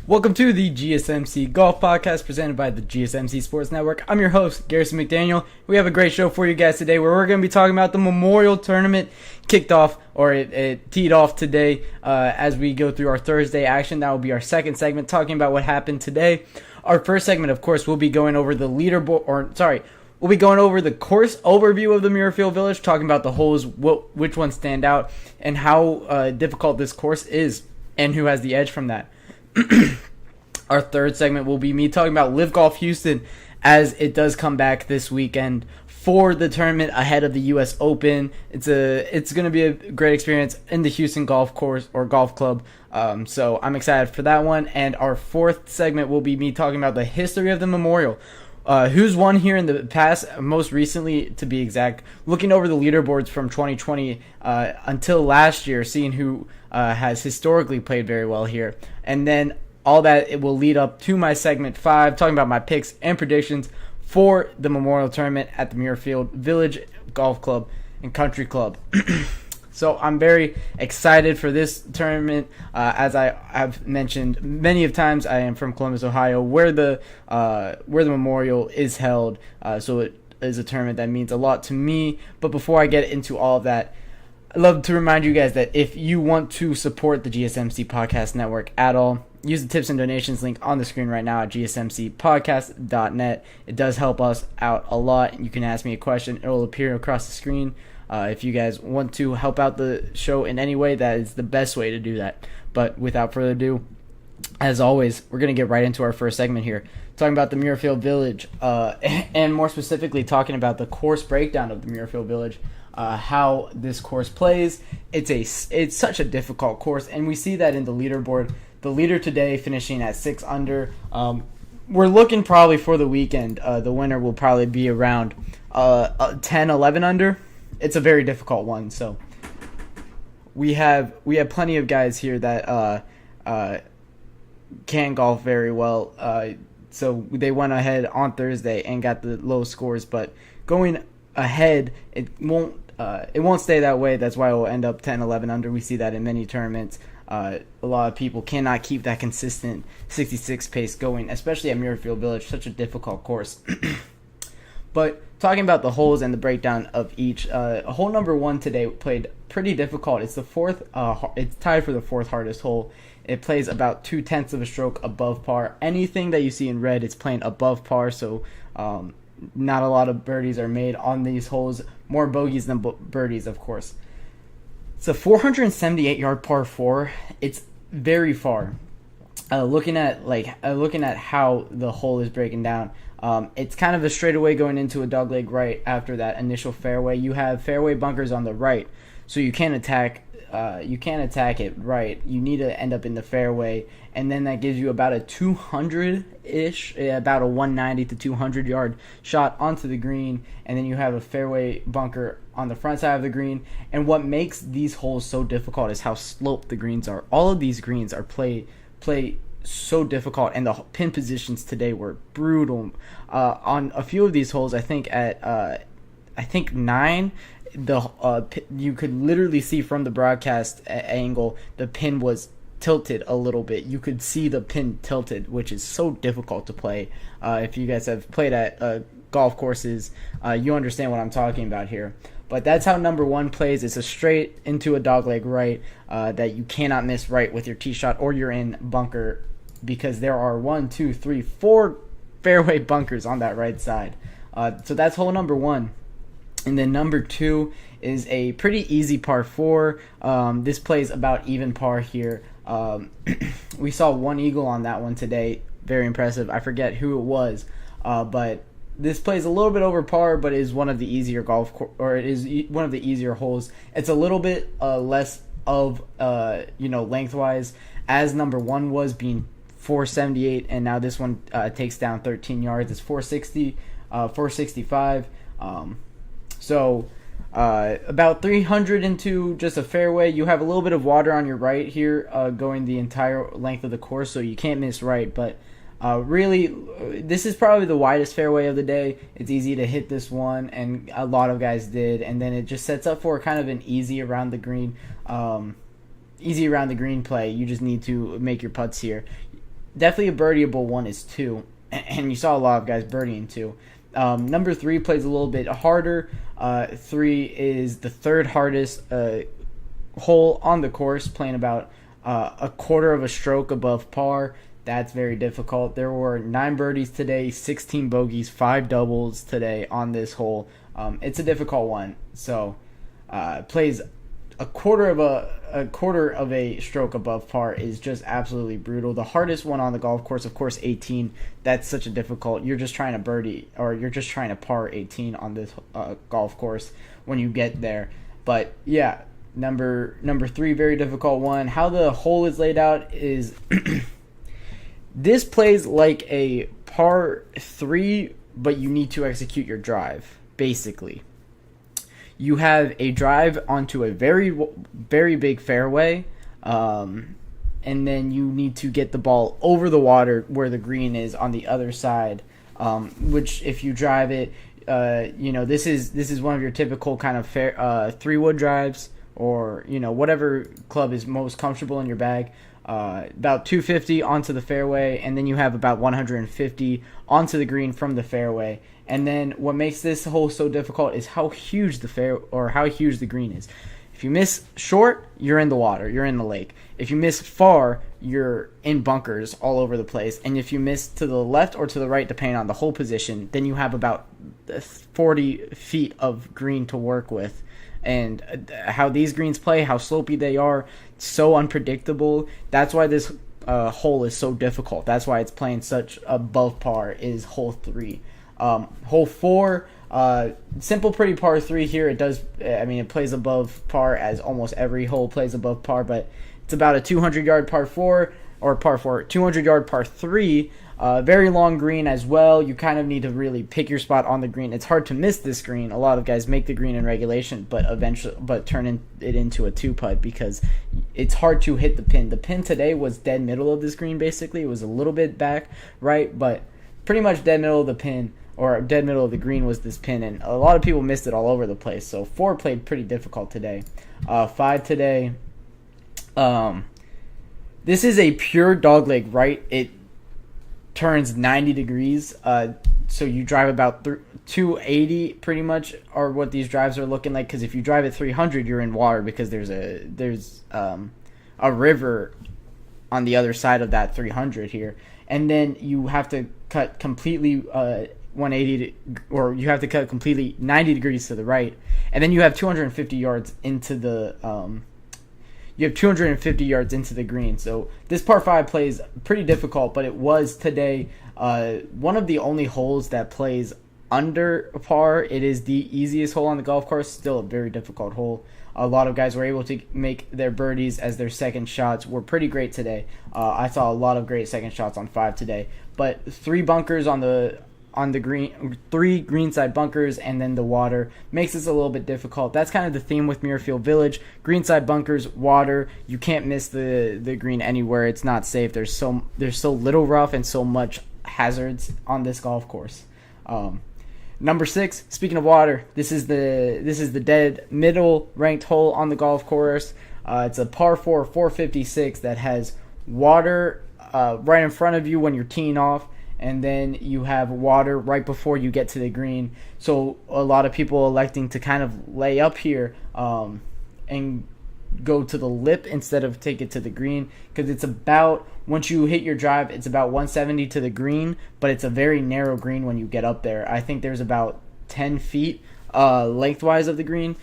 Welcome to the GSMC Golf Podcast presented by the GSMC Sports Network. I'm your host, Garrison McDaniel. We have a great show for you guys today where we're going to be talking about the Memorial Tournament kicked off, or it teed off today as we go through our Thursday action. That will be our second segment, talking about what happened today. Our first segment, of course, will be going over the we'll be going over the course overview of the Muirfield Village, talking about the holes, which ones stand out, and how difficult this course is, and who has the edge from that. Our third segment will be me talking about Live Golf Houston as it does come back this weekend for the tournament ahead of the U.S. Open. It's going to be a great experience in the Houston Golf Course or Golf Club. So I'm excited for that one. And our fourth segment will be me talking about the history of the Memorial. Who's won here in the past, most recently to be exact, looking over the leaderboards from 2020 until last year, seeing who has historically played very well here. And then all that, it will lead up to my segment 5, talking about my picks and predictions for the Memorial Tournament at the Muirfield Village Golf Club and Country Club. So I'm very excited for this tournament. As I have mentioned many of times, I am from Columbus, Ohio, where the Memorial is held. So it is a tournament that means a lot to me. But before I get into all of that, I'd love to remind you guys that if you want to support the GSMC Podcast Network at all, use the tips and donations link on the screen right now at gsmcpodcast.net. It does help us out a lot. You can ask me a question. It will appear across the screen. If you guys want to help out the show in any way, that is the best way to do that. But without further ado, as always, we're going to get right into our first segment here, talking about the Muirfield Village, and more specifically talking about the course breakdown of the Muirfield Village, how this course plays. It's such a difficult course, and we see that in the leaderboard. The leader today finishing at 6 under. We're looking probably for the weekend. The winner will probably be around 10, 11 under. It's a very difficult one, so we have plenty of guys here that can golf very well. So they went ahead on Thursday and got the low scores, but going ahead, it won't stay that way. That's why it will end up 10, 11 under. We see that in many tournaments. A lot of people cannot keep that consistent 66 pace going, especially at Muirfield Village, such a difficult course. But talking about the holes and the breakdown of each, hole number 1 today played pretty difficult. It's the fourth. It's tied for the fourth hardest hole. It plays about 0.2 of a stroke above par. Anything that you see in red, it's playing above par. So not a lot of birdies are made on these holes. More bogeys than birdies, of course. It's a 478-yard par 4. It's very far. Looking at how the hole is breaking down, it's kind of a straightaway going into a dogleg right after that initial fairway. You have fairway bunkers on the right, so you can't attack. You can't attack it right. You need to end up in the fairway, and then that gives you about a 200-ish, about a 190 to 200-yard shot onto the green, and then you have a fairway bunker on the front side of the green. And what makes these holes so difficult is how sloped the greens are. All of these greens are play so difficult, and the pin positions today were brutal. On a few of these holes, I think at 9, you could literally see from the broadcast angle the pin was tilted a little bit. You could see the pin tilted, which is so difficult to play. If you guys have played at golf courses, you understand what I'm talking about here. But that's how number 1 plays. It's a straight into a dogleg right that you cannot miss right with your tee shot, or you're in bunker, because there are 1, 2, 3, 4 fairway bunkers on that right side. So that's hole number 1. And then number 2 is a pretty easy par 4. This plays about even par here. We saw one eagle on that one today. Very impressive. I forget who it was, but this plays a little bit over par, but is one of the easier it is one of the easier holes. It's a little bit less of lengthwise, as number 1 was, being 478, and now this one takes down 13 yards. It's 460, 465. So about 300 into just a fairway. You have a little bit of water on your right here, going the entire length of the course, so you can't miss right. But really, this is probably the widest fairway of the day. It's easy to hit this one, and a lot of guys did. And then it just sets up for kind of an easy around the green play. You just need to make your putts here. definitely a birdieable one is 2, and you saw a lot of guys birdieing 2. Number 3 plays a little bit harder. 3 is the third hardest hole on the course, playing about a quarter of a stroke above par. That's very difficult. There were 9 birdies today, 16 bogeys, 5 doubles today on this hole. It's a difficult one. So plays a quarter of a stroke above par is just absolutely brutal. The hardest one on the golf course, of course, 18. That's such a difficult. You're just trying to birdie, or you're just trying to par 18 on this golf course when you get there. But yeah, number 3, very difficult one. How the hole is laid out is this plays like a par 3, but you need to execute your drive, basically. You have a drive onto a very, very big fairway, and then you need to get the ball over the water where the green is on the other side, which if you drive it, this is one of your typical kind of 3-wood drives, or, whatever club is most comfortable in your bag. About 250 onto the fairway, and then you have about 150 onto the green from the fairway. And then what makes this hole so difficult is how huge how huge the green is. If you miss short, you're in the water, you're in the lake. If you miss far, you're in bunkers all over the place. And if you miss to the left or to the right, depending on the hole position, then you have about 40 feet of green to work with. And how these greens play, how slopey they are, so unpredictable. That's why this hole is so difficult. That's why it's playing such above par is hole 3. Hole 4, simple, pretty par 3 here. It plays above par, as almost every hole plays above par, but it's about a 200-yard par 4, or par 4, 200-yard par 3. Very long green as well. You kind of need to really pick your spot on the green. It's hard to miss this green. A lot of guys make the green in regulation, but turn it into a 2-putt because it's hard to hit the pin. The pin today was dead middle of this green, basically. It was a little bit back right, but pretty much dead middle of the pin, or dead middle of the green was this pin, and a lot of people missed it all over the place. So 4 played pretty difficult today. 5 today. This is a pure dogleg right. It turns 90 degrees, so you drive about 280 pretty much are what these drives are looking like, because if you drive at 300 you're in water, because there's a river on the other side of that 300 here, and then you have to cut completely 180 or you have to cut completely 90 degrees to the right, and then you have 250 yards into the green. So this par 5 plays pretty difficult, but it was today one of the only holes that plays under par. It is the easiest hole on the golf course, still a very difficult hole. A lot of guys were able to make their birdies as their second shots. Were pretty great today. I saw a lot of great second shots on 5 today, but 3 bunkers on the green, 3 greenside bunkers, and then the water makes this a little bit difficult. That's kind of the theme with Muirfield Village. Greenside bunkers, water. You can't miss the green anywhere. It's not safe. There's so little rough and so much hazards on this golf course. Number 6. Speaking of water, this is the dead middle ranked hole on the golf course. It's a par 4, 456 that has water right in front of you when you're teeing off, and then you have water right before you get to the green. So a lot of people electing to kind of lay up here and go to the lip instead of take it to the green, because it's about, once you hit your drive, it's about 170 to the green, but it's a very narrow green when you get up there. I think there's about 10 feet lengthwise of the green,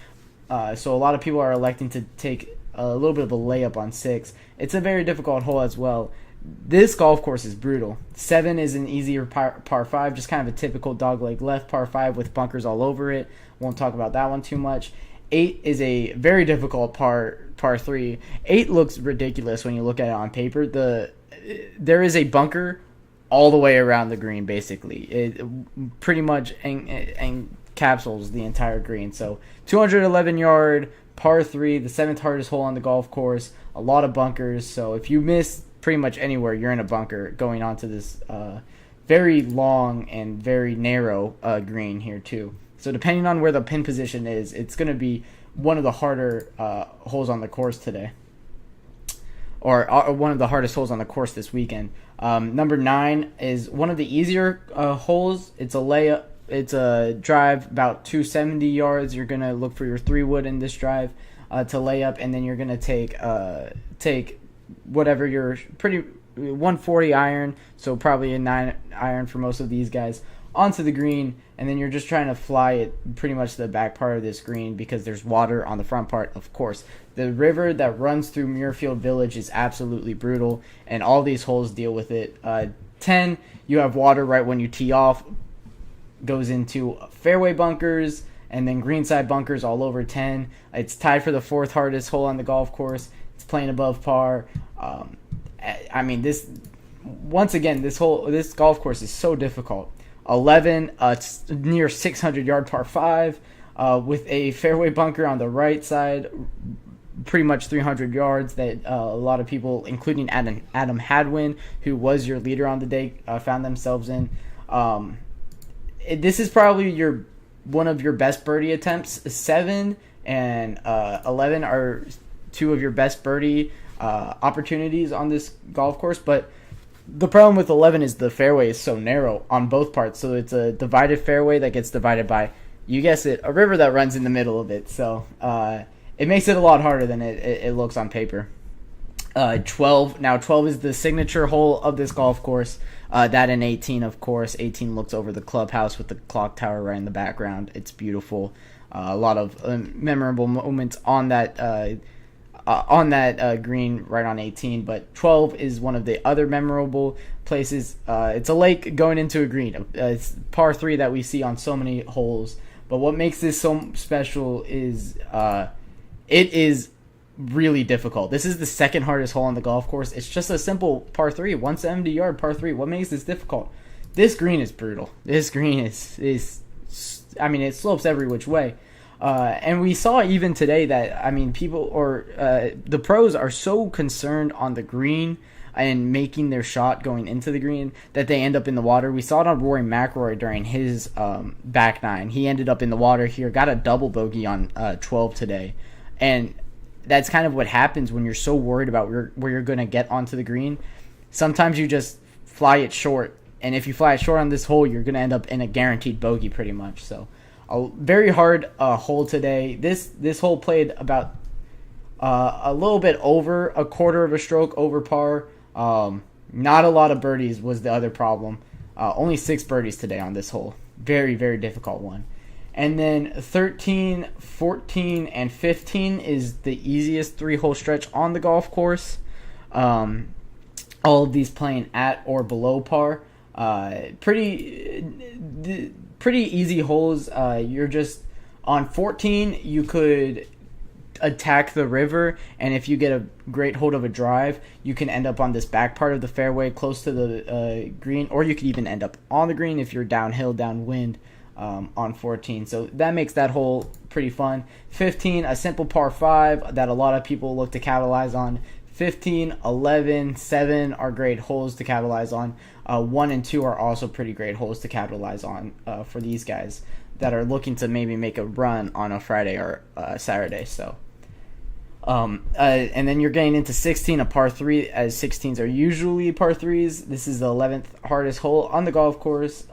so a lot of people are electing to take a little bit of a layup on 6. It's a very difficult hole as well. This golf course is brutal. 7 is an easier par 5, just kind of a typical dogleg left par 5 with bunkers all over it. Won't talk about that one too much. 8 is a very difficult par 3. 8 looks ridiculous when you look at it on paper. There is a bunker all the way around the green, basically. It pretty much encapsulates the entire green. So 211 yard par 3, the 7th hardest hole on the golf course. A lot of bunkers. So if you miss pretty much anywhere, you're in a bunker going onto this very long and very narrow green here too. So depending on where the pin position is, it's going to be one of the harder holes on the course today. or one of the hardest holes on the course this weekend. Number 9 is one of the easier holes. It's a layup. It's a drive about 270 yards. You're gonna look for your 3-wood in this drive to lay up, and then you're gonna take whatever your pretty 140 iron, so probably a 9 iron for most of these guys, onto the green, and then you're just trying to fly it pretty much to the back part of this green because there's water on the front part, of course. The river that runs through Muirfield Village is absolutely brutal, and all these holes deal with it. 10, you have water right when you tee off, goes into fairway bunkers, and then greenside bunkers all over 10. It's tied for the 4th hardest hole on the golf course. It's playing above par. I mean, this golf course is so difficult. 11, it's near 600-yard par 5 with a fairway bunker on the right side, pretty much 300 yards that a lot of people, including Adam Hadwin, who was your leader on the day, found themselves in. This is probably one of your best birdie attempts. 7 and 11 are 2 of your best birdie opportunities on this golf course, but the problem with 11 is the fairway is so narrow on both parts, so it's a divided fairway that gets divided by, you guess it, a river that runs in the middle of it, so it makes it a lot harder than it looks on paper. 12 is the signature hole of this golf course. That and 18, of course. 18 looks over the clubhouse with the clock tower right in the background. It's beautiful. A lot of memorable moments on that green right on 18. But 12 is one of the other memorable places. It's a lake going into a green. It's par 3 that we see on so many holes. But what makes this so special is it is really difficult. This is the 2nd hardest hole on the golf course. It's just a simple par 3, 170-yard par 3. What makes this difficult? This green is brutal. This green is I mean, it slopes every which way. And we saw even today that, I mean, the pros are so concerned on the green and making their shot going into the green that they end up in the water. We saw it on Rory McIlroy during his back 9. He ended up in the water here, got a double bogey on 12 today. And that's kind of what happens when you're so worried about where you're going to get onto the green. Sometimes you just fly it short, and if you fly it short on this hole, you're going to end up in a guaranteed bogey pretty much. So a very hard hole today. This hole played about a little bit over a quarter of a stroke over par. Not a lot of birdies was the other problem. Only 6 birdies today on this hole. Very, very difficult one. And then 13, 14, and 15 is the easiest 3-hole stretch on the golf course. All of these playing at or below par. Pretty easy holes. You're just on 14. You could attack the river, and if you get a great hold of a drive, you can end up on this back part of the fairway close to the green, or you could even end up on the green if you're downhill, downwind. On 14, so that makes that hole pretty fun. 15, a simple par 5 that a lot of people look to capitalize on. 15, 11, 7 are great holes to capitalize on. 1 and 2 are also pretty great holes to capitalize on for these guys that are looking to maybe make a run on a Friday or Saturday. So and then you're getting into 16, a par 3, as 16s are usually par 3s. This is the 11th hardest hole on the golf course.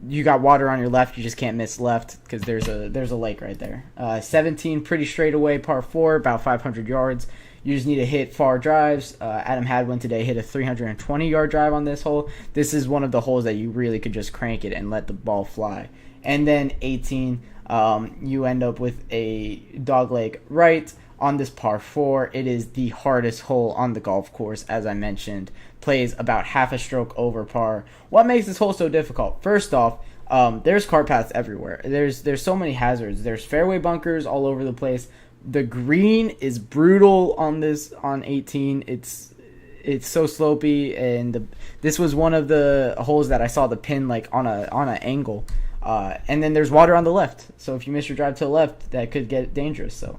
You got water on your left, you just can't miss left because there's a lake right there. 17, pretty straight away, par 4, about 500 yards. You just need to hit far drives. Adam Hadwin today hit a 320-yard drive on this hole. This is one of the holes that you really could just crank it and let the ball fly. And then 18, you end up with a dogleg right on this par 4. It is the hardest hole on the golf course, as I mentioned. Plays about half a stroke over par. What makes this hole so difficult? First off, there's cart paths everywhere. There's so many hazards. There's fairway bunkers all over the place. The green is brutal on 18. It's so slopey, and this was one of the holes that I saw the pin like on an angle. And then there's water on the left. So if you miss your drive to the left, that could get dangerous. So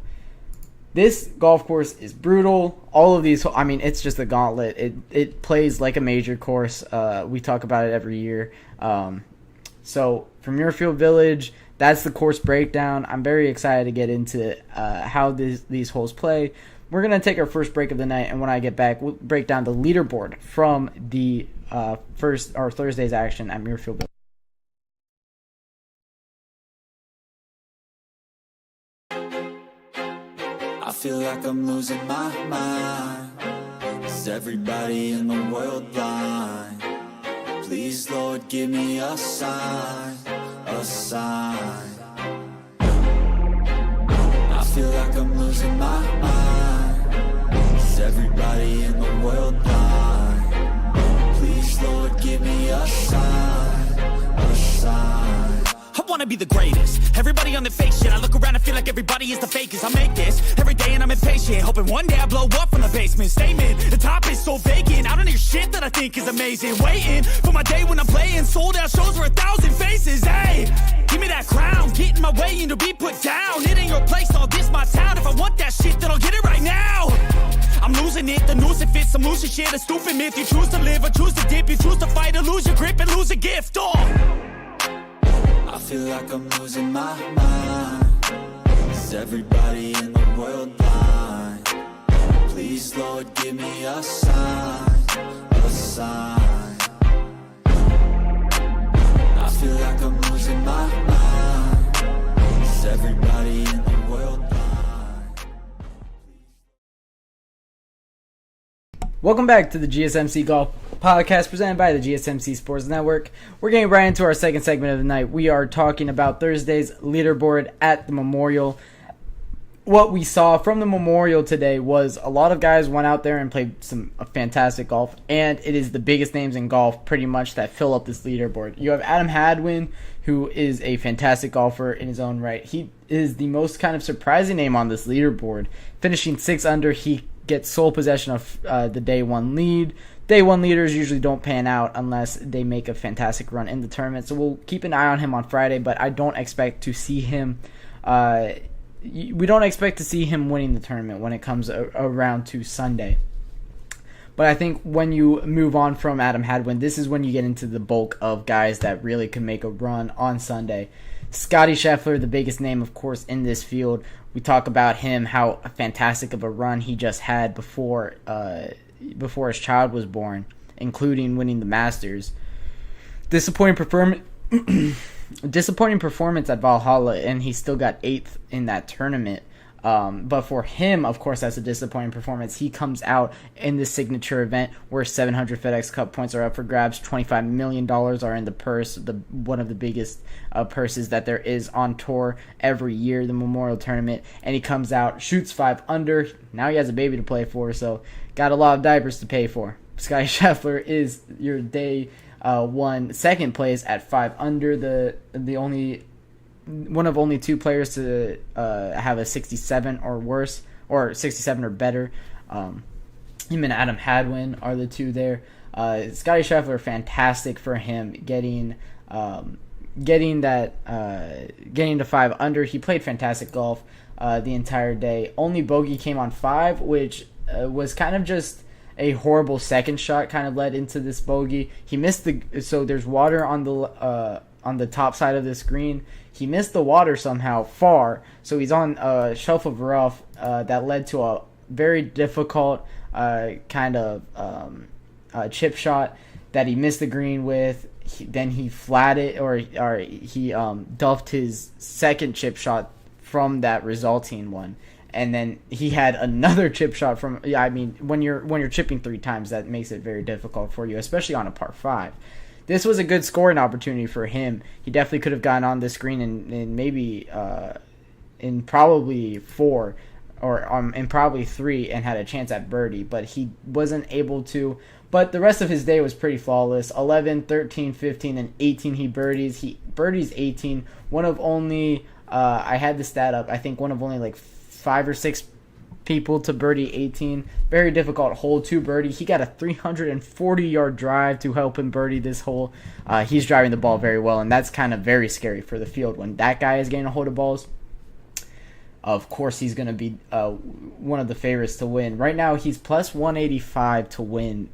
this golf course is brutal. All of these, I mean, it's just a gauntlet. It plays like a major course. We talk about it every year. So from Muirfield Village, that's the course breakdown. I'm very excited to get into how these holes play. We're going to take our first break of the night, and when I get back, we'll break down the leaderboard from the Thursday's action at Muirfield. I feel like I'm losing my mind. Is everybody in the world blind? Please, Lord, give me a sign, a sign. I feel like I'm losing my mind. Is everybody in the world blind? Please, Lord, give me a sign, a sign. I wanna be the greatest. Everybody on the fake shit. I look around and feel like everybody is the fakest. I make this every day and I'm impatient, hoping one day I blow up from the basement. Statement, the top is so vacant. I don't hear shit that I think is amazing. Waiting for my day when I'm playing sold out shows for 1,000 faces. Hey, give me that crown, get in my way and to be put down. It ain't your place, all this my town. If I want that shit, then I'll get it right now. I'm losing it, the noose it fits, some losing shit, a stupid myth. You choose to live or choose to dip, you choose to fight or lose your grip and lose a gift. I feel like I'm losing my mind. Is everybody in the world blind? Please, Lord, give me a sign, a sign. I feel like I'm losing my mind. Is everybody in the world blind? Welcome back to the GSMC Golf Podcast presented by the GSMC Sports Network. We're getting right into our second segment of the night. We are talking about Thursday's leaderboard at the Memorial. What we saw from the Memorial today was a lot of guys went out there and played some fantastic golf, and it is the biggest names in golf pretty much that fill up this leaderboard. You have Adam Hadwin, who is a fantastic golfer in his own right. He is the most kind of surprising name on this leaderboard. Finishing 6 under, he gets sole possession of the day one lead. Day one leaders usually don't pan out unless they make a fantastic run in the tournament. So we'll keep an eye on him on Friday, but I don't expect to see him. We don't expect to see him winning the tournament when it comes around to Sunday. But I think when you move on from Adam Hadwin, this is when you get into the bulk of guys that really can make a run on Sunday. Scotty Scheffler, the biggest name, of course, in this field. We talk about him, how fantastic of a run he just had before his child was born, including winning the Masters. Disappointing performance at Valhalla, and he still got 8th in that tournament. But for him, of course, that's a disappointing performance. He comes out in the signature event where 700 FedEx Cup points are up for grabs. $25 million are in the purse, one of the biggest purses that there is on tour every year, the Memorial Tournament. And he comes out, shoots 5 under. Now he has a baby to play for, so got a lot of diapers to pay for. Scotty Scheffler is your day one second place at 5 under, the only one of only 2 players to have a 67 or worse, or 67 or better. Him and Adam Hadwin are the 2 there. Scotty Scheffler, fantastic for him getting to 5 under. He played fantastic golf the entire day. Only bogey came on 5, which was kind of just a horrible second shot. Kind of led into this bogey. He missed so there's water on the top side of this green. He missed the water somehow far, so he's on a shelf of rough that led to a very difficult kind of chip shot that he missed the green with. Then he flatted, or he duffed his second chip shot from that resulting one, and then he had another chip shot from. I mean, when you're chipping 3 times, that makes it very difficult for you, especially on a par 5. This was a good scoring opportunity for him. He definitely could have gotten on this screen in maybe in probably 4 or in probably 3 and had a chance at birdie, but he wasn't able to. But the rest of his day was pretty flawless. 11, 13, 15, and 18 he birdies. He birdies 18. One of only, I had the stat up, I think one of only like 5 or 6 people to birdie 18. Very difficult hole to birdie. He got a 340-yard drive to help him birdie this hole. He's driving the ball very well, and that's kind of very scary for the field when that guy is getting a hold of balls. Of course, he's going to be one of the favorites to win. Right now, he's plus 185 to win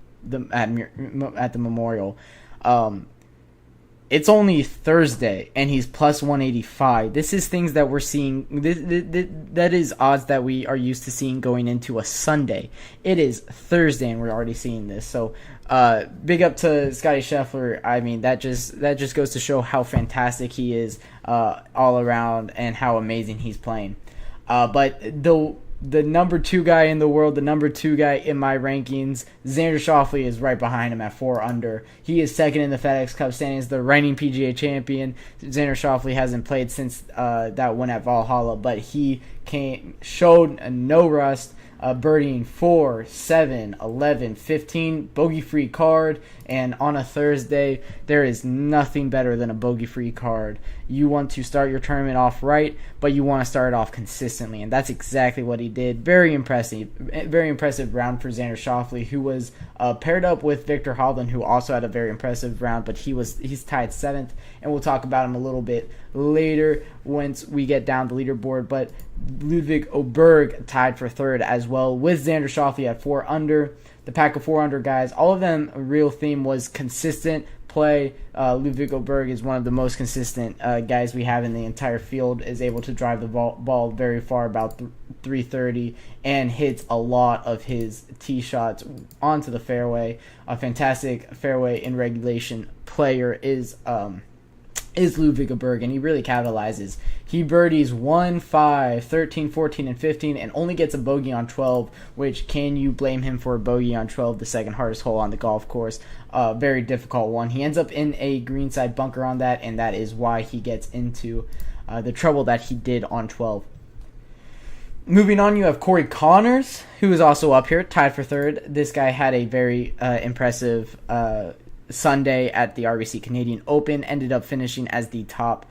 at the Memorial. It's only Thursday, and he's plus 185. This is things that we're seeing. That is odds that we are used to seeing going into a Sunday. It is Thursday, and we're already seeing this. So, big up to Scotty Scheffler. I mean, that just goes to show how fantastic he is all around and how amazing he's playing. But the number 2 guy in the world, the number 2 guy in my rankings, Xander Schauffele is right behind him at 4 under. He is second in the FedEx Cup standings, the reigning PGA champion. Xander Schauffele hasn't played since that win at Valhalla, but he showed no rust, birdieing 4, 7, 11, 15, bogey-free card, and on a Thursday, there is nothing better than a bogey-free card. You want to start your tournament off right, but you want to start it off consistently, and that's exactly what he did. Very impressive round for Xander Schauffele, who was paired up with Victor Hovland, who also had a very impressive round, but he's tied 7th, and we'll talk about him a little bit later once we get down the leaderboard. But Ludwig Oberg tied for 3rd as well, with Xander Schauffele at 4 under. The pack of 4 under guys, all of them, a real theme was consistent play. Ludwig Oberg is one of the most consistent guys we have in the entire field, is able to drive the ball very far, about 330, and hits a lot of his tee shots onto the fairway. A fantastic fairway in regulation player is Ludwig Oberg, and he really capitalizes. He birdies 1, 5, 13, 14, and 15, and only gets a bogey on 12, which, can you blame him for a bogey on 12, the second hardest hole on the golf course? Very difficult one. He ends up in a greenside bunker on that, and that is why he gets into the trouble that he did on 12. Moving on, you have Corey Connors, who is also up here, tied for 3rd. This guy had a very impressive Sunday at the RBC Canadian Open, ended up finishing as the top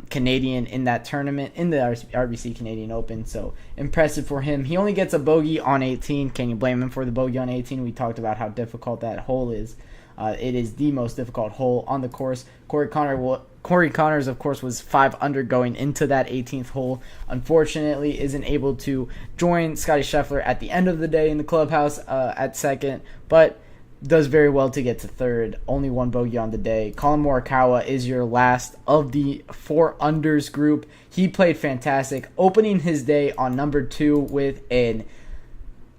Canadian in that tournament, in the RBC Canadian Open, so impressive for him. He only gets a bogey on 18. Can you blame him for the bogey on 18? We talked about how difficult that hole is. It is the most difficult hole on the course. Corey Connors, of course, was 5 under going into that 18th hole. Unfortunately, isn't able to join Scotty Scheffler at the end of the day in the clubhouse at 2nd, but does very well to get to 3rd. Only 1 bogey on the day. Colin Morikawa is your last of the 4 unders group. He played fantastic, opening his day on number 2 with an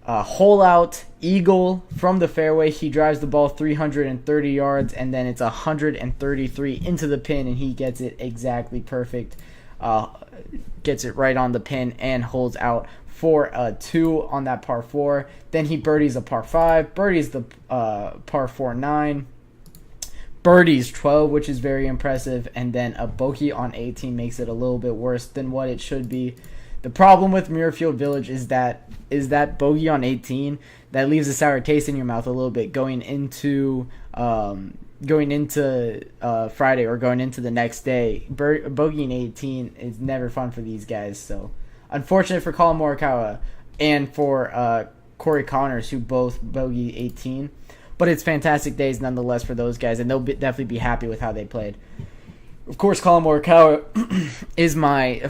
hole-out eagle from the fairway. He drives the ball 330 yards, and then it's 133 into the pin, and he gets it exactly perfect. Gets it right on the pin and holds out for a 2 on that par 4. Then he birdies a par 5, birdies the par 4 9, birdies 12, which is very impressive, and then a bogey on 18 makes it a little bit worse than what it should be. The problem with Muirfield Village is that bogey on 18 that leaves a sour taste in your mouth a little bit going into Friday or going into the next day. Bogey in 18 is never fun for these guys, so unfortunate for Colin Morikawa and for Corey Connors, who both bogey 18. But it's fantastic days nonetheless for those guys, and they'll definitely be happy with how they played. Of course, Colin Morikawa is my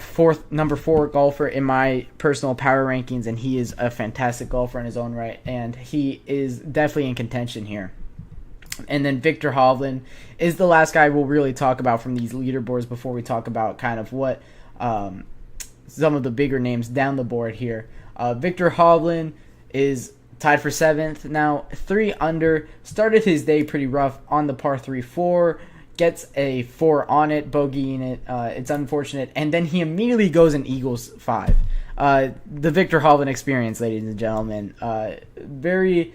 number 4 golfer in my personal power rankings, and he is a fantastic golfer in his own right, and he is definitely in contention here. And then Victor Hovland is the last guy we'll really talk about from these leaderboards before we talk about kind of what some of the bigger names down the board here. Victor Hovland is tied for 7th now, 3 under, started his day pretty rough on the par 3-4, gets a 4 on it, bogeying it. It's unfortunate, and then he immediately goes and eagles 5. The Victor Hovland experience, ladies and gentlemen. Very,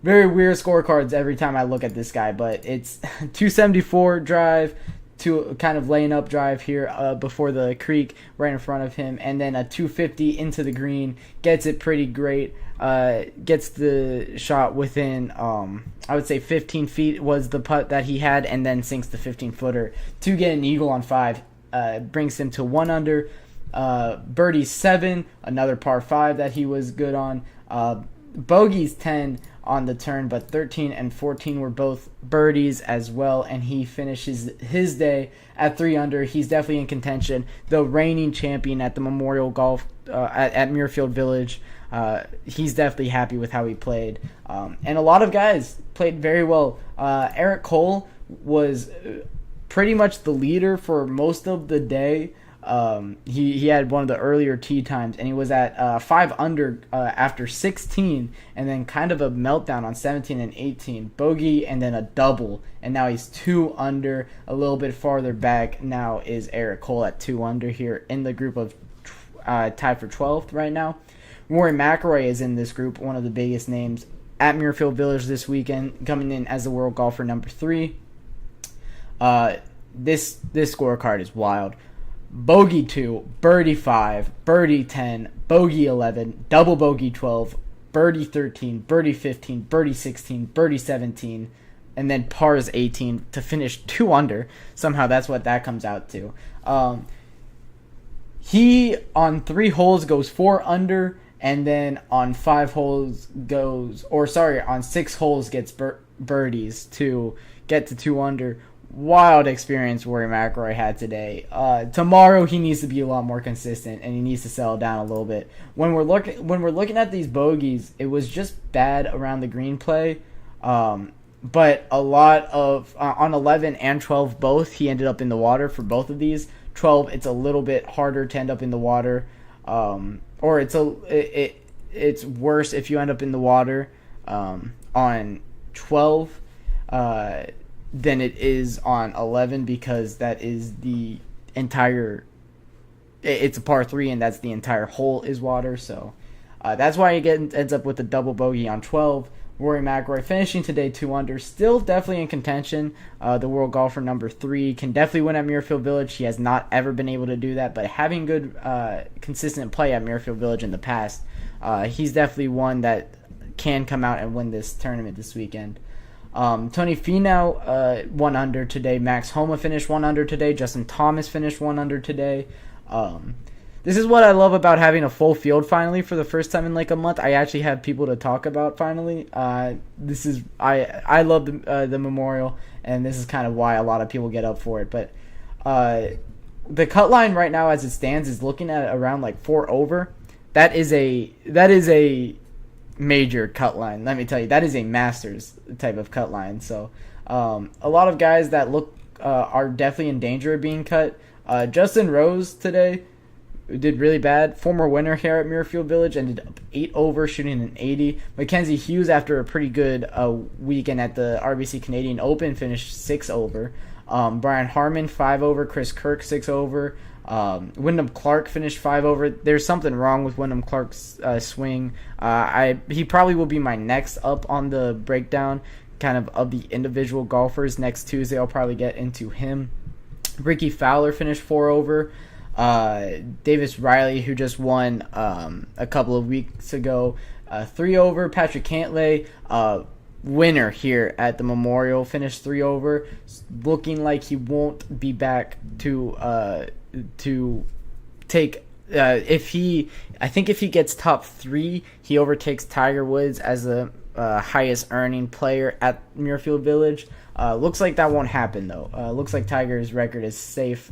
very weird scorecards every time I look at this guy, but it's 274 drive to kind of laying up drive here before the creek right in front of him, and then a 250 into the green, gets it pretty great, gets the shot within I would say 15 feet was the putt that he had, and then sinks the 15-footer to get an eagle on 5, brings him to 1 under, birdie 7, another par 5 that he was good on, bogeys 10 on the turn, but 13 and 14 were both birdies as well, and he finishes his day at 3 under. He's definitely in contention. The reigning champion at the Memorial Golf at Muirfield Village. He's definitely happy with how he played. And a lot of guys played very well. Eric Cole was pretty much the leader for most of the day. He had one of the earlier tee times, and he was at 5 under after 16, and then kind of a meltdown on 17 and 18, bogey, and then a double, and now he's 2 under. A little bit farther back now is Eric Cole at 2 under here in the group of tied for 12th right now. Rory McIlroy is in this group, one of the biggest names at Muirfield Village this weekend, coming in as the world golfer number 3. This scorecard is wild. Bogey 2, birdie 5, birdie 10, bogey 11, double bogey 12, birdie 13, birdie 15, birdie 16, birdie 17, and then pars 18 to finish 2 under. Somehow that's what that comes out to. He on 3 holes goes 4 under, and then on 5 holes on 6 holes gets birdies to get to 2 under. Wild experience Rory McIlroy had today. Tomorrow he needs to be a lot more consistent, and he needs to settle down a little bit. When we're looking at these bogeys, it was just bad around the green play. But a lot of on 11 and 12 both, he ended up in the water for both of these. 12, it's a little bit harder to end up in the water, or it's worse if you end up in the water on 12. Than it is on 11, because that is the entire, it's a par 3 and that's the entire hole is water. So that's why he ends up with a double bogey on 12. Rory McIlroy finishing today 2 under, still definitely in contention. The world golfer number 3 can definitely win at Muirfield Village. He has not ever been able to do that, but having good consistent play at Muirfield Village in the past, he's definitely one that can come out and win this tournament this weekend. Tony Finau 1 under today. Max Homa finished 1 under today. Justin Thomas finished 1 under today. This is what I love about having a full field finally for the first time in like a month. I actually have people to talk about finally. I love the Memorial, and this is kind of why a lot of people get up for it. But the cut line right now as it stands is looking at around like 4 over. That is a major cut line. Let me tell you, that is a Masters type of cut line. So a lot of guys that look are definitely in danger of being cut. Justin Rose today did really bad. Former winner here at Muirfield Village, ended up 8 over, shooting an 80. Mackenzie Hughes, after a pretty good weekend at the RBC Canadian Open, finished 6 over. Brian Harmon 5 over. Chris Kirk 6 over. Wyndham Clark finished 5 over. There's something wrong with Wyndham Clark's swing. He probably will be my next up on the breakdown kind of the individual golfers. Next Tuesday I'll probably get into him. Ricky Fowler finished 4 over. Davis Riley, who just won a couple of weeks ago, 3 over. Patrick Cantlay, winner here at the Memorial, finished 3 over, looking like he won't be back to take if he gets top 3, he overtakes Tiger Woods as the highest earning player at Muirfield Village. Looks like that won't happen though. Looks like Tiger's record is safe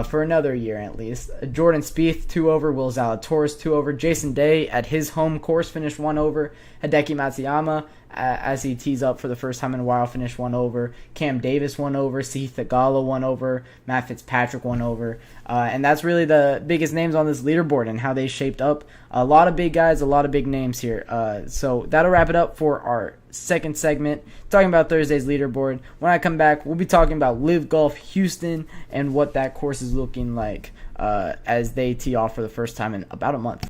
for another year at least. Jordan Spieth 2 over. Will Zalatoris 2 over. Jason Day at his home course finished 1 over. Hideki Matsuyama, as he tees up for the first time in a while, finished 1 over. Cam Davis 1 over. Sahith Theegala 1 over. Matt Fitzpatrick 1 over. And that's really the biggest names on this leaderboard and how they shaped up. A lot of big guys, a lot of big names here. So that'll wrap it up for our second segment, talking about Thursday's leaderboard. When I come back, we'll be talking about Live Golf Houston and what that course is looking like as they tee off for the first time in about a month.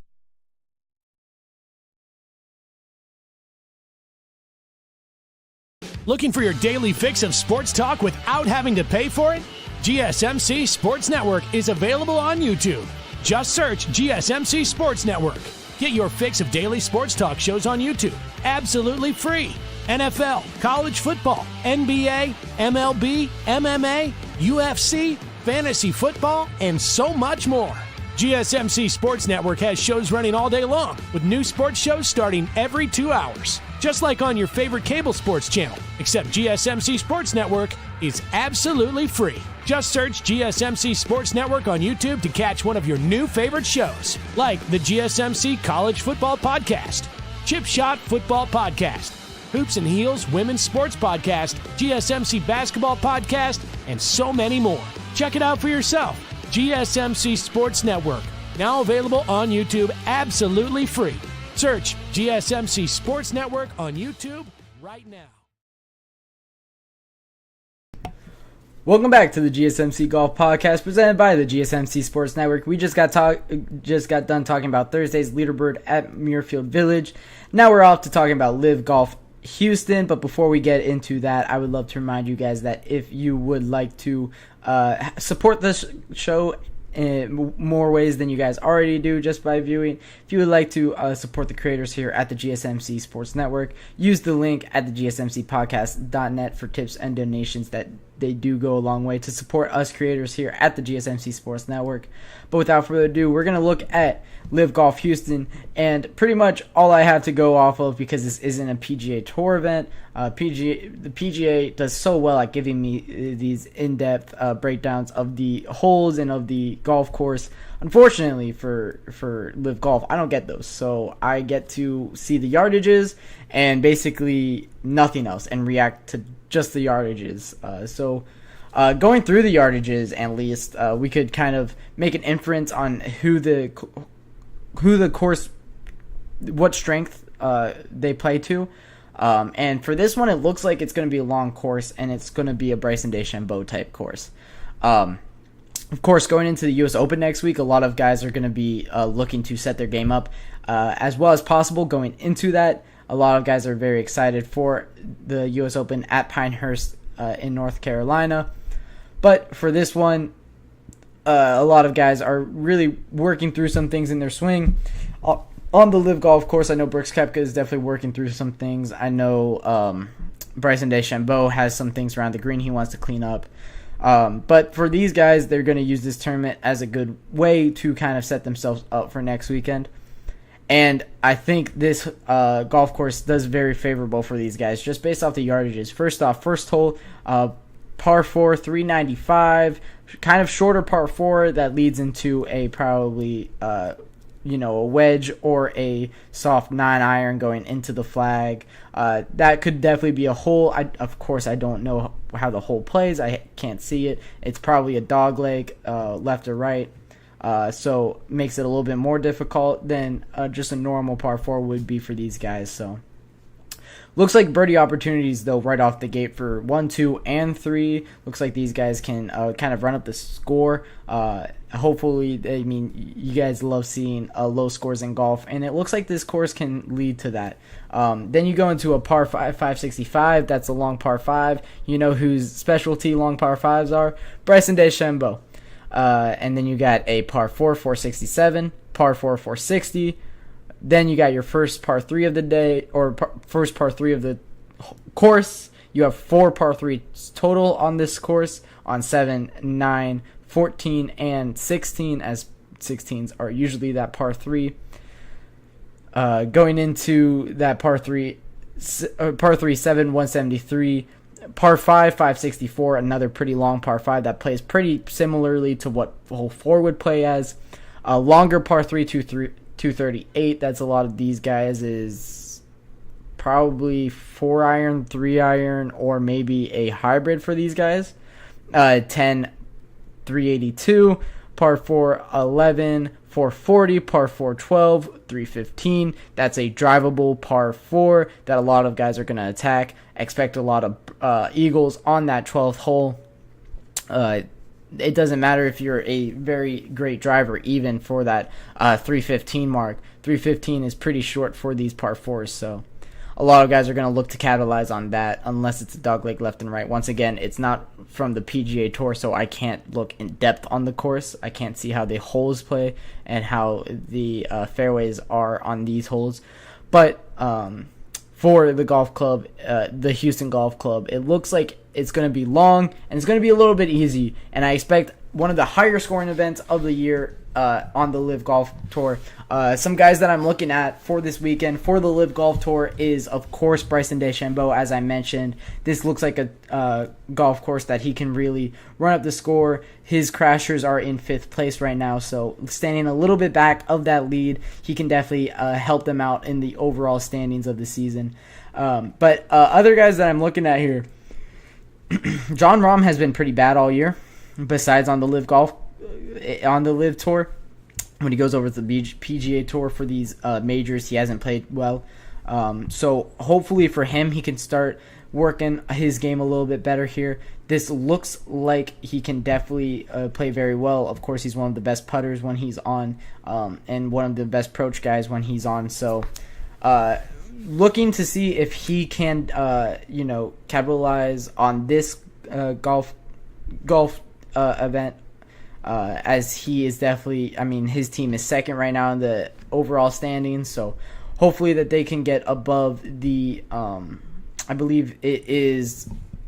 Looking for your daily fix of sports talk without having to pay for it? GSMC Sports Network is available on YouTube. Just search GSMC Sports Network. Get your fix of daily sports talk shows on YouTube, absolutely free. NFL, college football, NBA, MLB, MMA, UFC, fantasy football, and so much more. GSMC Sports Network has shows running all day long, with new sports shows starting every 2 hours. Just like on your favorite cable sports channel, except GSMC Sports Network is absolutely free. Just search GSMC Sports Network on YouTube to catch one of your new favorite shows, like the GSMC College Football Podcast, Chip Shot Football Podcast, Hoops and Heels Women's Sports Podcast, GSMC Basketball Podcast, and so many more. Check it out for yourself. GSMC Sports Network, now available on YouTube absolutely free. Search GSMC Sports Network on YouTube right now. Welcome back to the GSMC Golf Podcast presented by the GSMC Sports Network. We just got done talking about Thursday's Leaderboard at Muirfield Village. Now we're off to talking about Live Golf Houston, but before we get into that, I would love to remind you guys that if you would like to support this show in more ways than you guys already do just by viewing, if you would like to support the creators here at the GSMC Sports Network, use the link at the gsmcpodcast.net for tips and donations that they do go a long way to support us creators here at the GSMC Sports Network. But without further ado, we're going to look at Live Golf Houston, and pretty much all I have to go off of, because this isn't a PGA Tour event, the PGA does so well at giving me these in-depth breakdowns of the holes and of the golf course. Unfortunately for Live Golf, I don't get those, so I get to see the yardages and basically nothing else and react to just the yardages. Going through the yardages, at least, we could kind of make an inference on who the course, what strength they play to. And for this one, it looks like it's going to be a long course, and it's going to be a Bryson DeChambeau type course. Of course, going into the U.S. Open next week, a lot of guys are going to be looking to set their game up as well as possible going into that. A lot of guys are very excited for the U.S. Open at Pinehurst in North Carolina. But for this one, a lot of guys are really working through some things in their swing. On the Live Golf course, I know Brooks Koepka is definitely working through some things. I know Bryson DeChambeau has some things around the green he wants to clean up. But for these guys, they're going to use this tournament as a good way to kind of set themselves up for next weekend. And I think this golf course does very favorable for these guys, just based off the yardages. First off, first hole, par 4, 395, kind of shorter par 4 that leads into a probably a wedge or a soft 9-iron going into the flag. That could definitely be a hole. Of course, I don't know how the hole plays. I can't see it. It's probably a dog leg, left or right. So makes it a little bit more difficult than just a normal par 4 would be for these guys. So looks like birdie opportunities, though, right off the gate for 1, 2, and 3. Looks like these guys can kind of run up the score. Hopefully, you guys love seeing low scores in golf, and it looks like this course can lead to that. Then you go into a par 5, 565. That's a long par 5. You know whose specialty long par 5s are? Bryson DeChambeau. And then you got a par 4, 467, par 4, 460. Then you got your first par 3 of the day, or first par 3 of the course. You have 4 par 3s total on this course on 7, 9, 14, and 16, as 16s are usually that par 3. Going into that par 3, 7, 173. Par 5, 564, another pretty long par 5 that plays pretty similarly to what hole 4 would play as. A longer par 3, 238. That's a lot of these guys is probably 4-iron, 3-iron, or maybe a hybrid for these guys. 10, 382. Par 4, 11, 440. Par 4, 12, 315. That's a drivable par 4 that a lot of guys are going to attack. Expect a lot of eagles on that 12th hole. It doesn't matter if you're a very great driver, even for that 315 mark. 315 is pretty short for these par 4s, so a lot of guys are going to look to capitalize on that, unless it's a dogleg left and right. Once again, it's not from the PGA Tour, so I can't look in depth on the course. I can't see how the holes play and how the fairways are on these holes. But for the golf club, the Houston Golf Club, it looks like it's going to be long, and it's going to be a little bit easy. And I expect one of the higher scoring events of the year on the Live Golf Tour. Some guys that I'm looking at for this weekend for the Live Golf Tour is, of course, Bryson DeChambeau, as I mentioned. This looks like a golf course that he can really run up the score. His crashers are in 5th place right now, so standing a little bit back of that lead, he can definitely help them out in the overall standings of the season. But other guys that I'm looking at here, John Rahm has been pretty bad all year. Besides on the Live Tour, when he goes over to the PGA Tour for these majors, he hasn't played well. So hopefully for him, he can start working his game a little bit better here. This looks like he can definitely play very well. Of course, he's one of the best putters when he's on, and one of the best approach guys when he's on. So looking to see if he can, capitalize on this golf event, as he is definitely, his team is second right now in the overall standings, so hopefully that they can get above the, I believe it is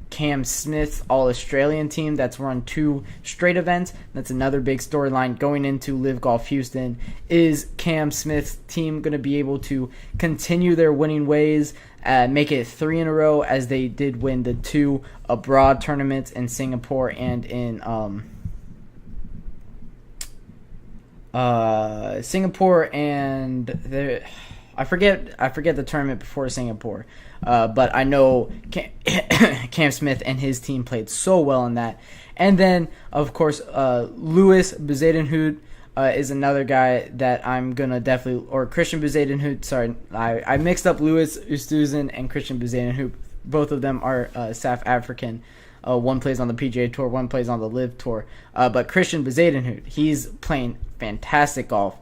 Cam Smith's All-Australian team that's run 2 straight events. That's another big storyline going into Live Golf Houston. Is Cam Smith's team going to be able to continue their winning ways, make it 3 in a row, as they did win the 2 abroad tournaments in Singapore and in Singapore and I forget the tournament before Singapore, but I know Cam Smith and his team played so well in that. And then, of course, Louis Bezuidenhout is another guy that I'm going to definitely, or Christian Bezuidenhout, sorry, I mixed up Louis Oosthuizen and Christian Bezuidenhout. Both of them are South African. One plays on the PGA Tour, one plays on the Live Tour. But Christian Bezuidenhout, he's playing fantastic golf.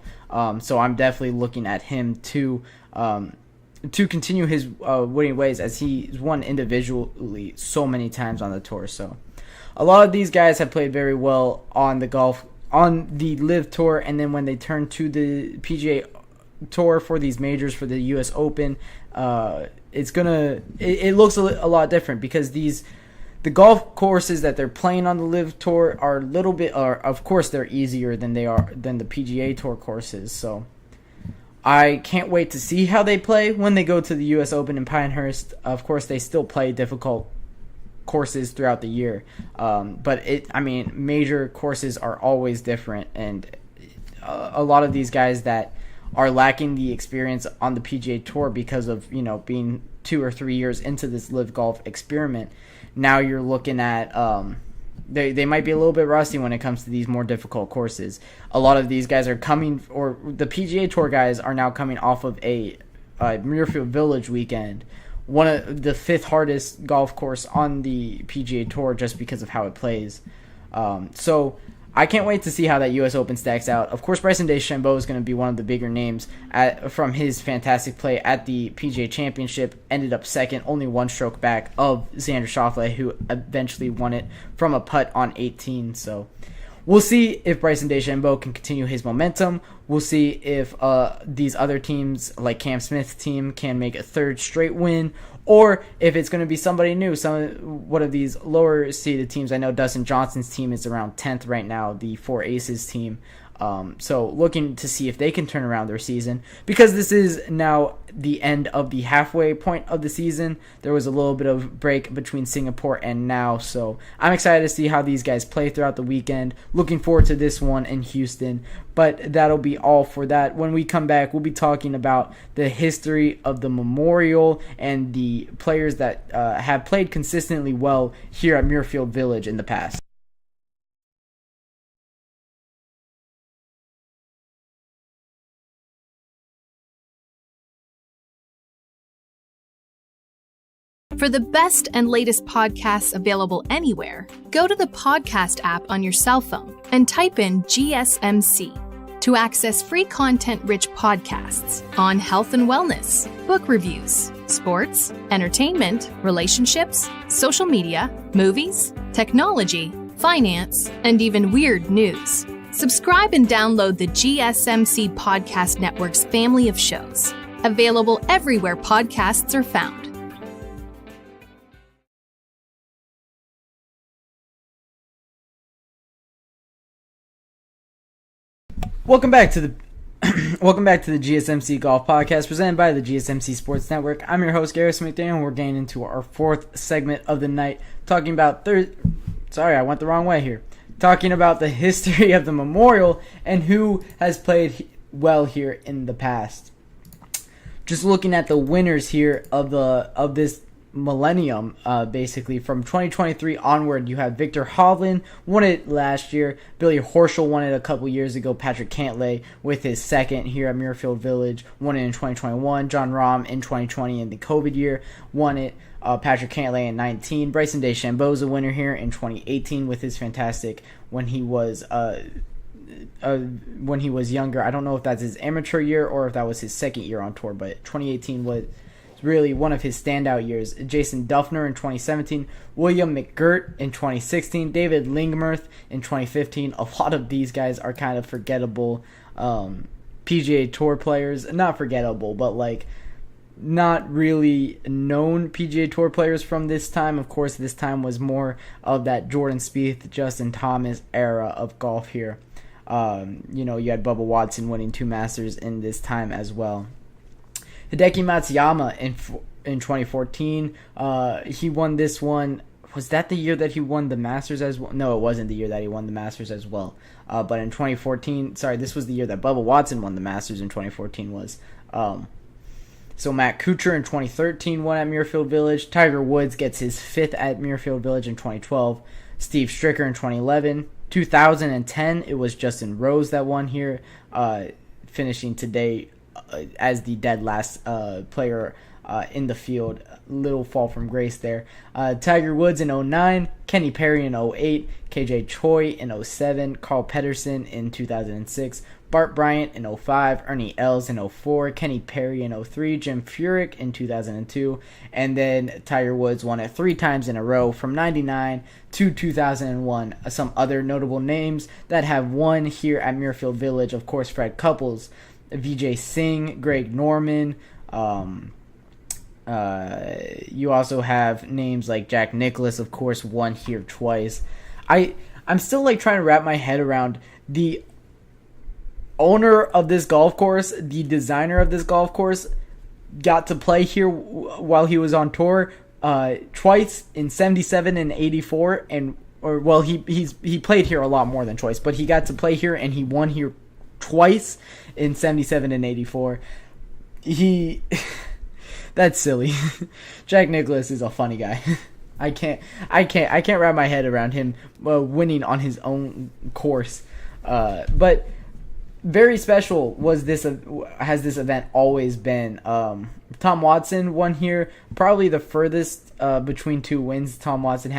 So I'm definitely looking at him to continue his winning ways, as he's won individually so many times on the tour. So a lot of these guys have played very well on the Live Tour, and then when they turn to the PGA Tour for these majors, for the US Open, it looks a lot different, because the golf courses that they're playing on the Live Tour are a little bit, of course, they're easier than the PGA Tour courses. So I can't wait to see how they play when they go to the U.S. Open in Pinehurst. Of course, they still play difficult courses throughout the year, but major courses are always different, and a lot of these guys that are lacking the experience on the PGA Tour because of being 2 or 3 years into this Live Golf experiment. Now you're looking at they might be a little bit rusty when it comes to these more difficult courses. A lot of these guys are coming, or the PGA Tour guys are now coming off of a Muirfield Village weekend, one of the 5th hardest golf course on the PGA Tour, just because of how it plays. So I can't wait to see how that U.S. Open stacks out. Of course, Bryson DeChambeau is going to be one of the bigger names from his fantastic play at the PGA Championship. Ended up second, only 1 stroke back of Xander Schauffele, who eventually won it from a putt on 18. So we'll see if Bryson DeChambeau can continue his momentum. We'll see if these other teams, like Cam Smith's team, can make a 3rd straight win, or if it's going to be somebody new, one of these lower seeded teams. I know Dustin Johnson's team is around 10th right now, the 4 Aces team. So looking to see if they can turn around their season, because this is now the end of the halfway point of the season. There was a little bit of break between Singapore and now, so I'm excited to see how these guys play throughout the weekend. Looking forward to this one in Houston, but that'll be all for that. When we come back, we'll be talking about the history of the Memorial and the players that have played consistently well here at Muirfield Village in the past. For the best and latest podcasts available anywhere, go to the podcast app on your cell phone and type in GSMC to access free content-rich podcasts on health and wellness, book reviews, sports, entertainment, relationships, social media, movies, technology, finance, and even weird news. Subscribe and download the GSMC Podcast Network's family of shows, available everywhere podcasts are found. Welcome back to the GSMC Golf Podcast, presented by the GSMC Sports Network. I'm your host, Garrett McDaniel, and we're getting into our 4th segment of the night, talking about Sorry, I went the wrong way here. Talking about the history of the Memorial and who has played well here in the past. Just looking at the winners here of this millennium, basically. From 2023 onward, you have Victor Hovland, won it last year. Billy Horschel won it a couple years ago. Patrick Cantlay with his second here at Muirfield Village, won it in 2021. John Rahm in 2020 in the COVID year, won it. Patrick Cantlay in 19. Bryson DeChambeau is a winner here in 2018 with his fantastic when he was younger. I don't know if that's his amateur year or if that was his second year on tour, but 2018 was really one of his standout years. Jason Duffner in 2017, William McGirt in 2016, David Lingmerth in 2015. A lot of these guys are kind of forgettable PGA Tour players. Not forgettable, but like not really known PGA Tour players from this time. Of course, this time was more of that Jordan Spieth, Justin Thomas era of golf here. You had Bubba Watson winning 2 Masters in this time as well. Hideki Matsuyama in 2014, he won this one. Was that the year that he won the Masters as well? No, it wasn't the year that he won the Masters as well. But in 2014, this was the year that Bubba Watson won the Masters in 2014 was. So Matt Kuchar in 2013 won at Muirfield Village. Tiger Woods gets his 5th at Muirfield Village in 2012. Steve Stricker in 2011. 2010, it was Justin Rose that won here, finishing today as the dead last player in the field. Little fall from grace there. Tiger Woods in 2009, Kenny Perry in 2008, KJ Choi in 2007, Carl Pedersen in 2006, Bart Bryant in 2005, Ernie Els in 2004, Kenny Perry in 2003, Jim Furyk in 2002, and then Tiger Woods won it 3 times in a row from 1999 to 2001. Some other notable names that have won here at Muirfield Village, of course, Fred Couples, Vijay Singh, Greg Norman. You also have names like Jack Nicklaus, of course, won here twice. I'm still like trying to wrap my head around the owner of this golf course, the designer of this golf course, got to play here while he was on tour twice in 77 and 84, he played here a lot more than twice, but he got to play here and he won here twice in 77 and 84. That's silly. Jack Nicklaus is a funny guy. I can't wrap my head around him winning on his own course. But very special has this event always been. Tom Watson won here, probably the furthest between 2 wins. Tom Watson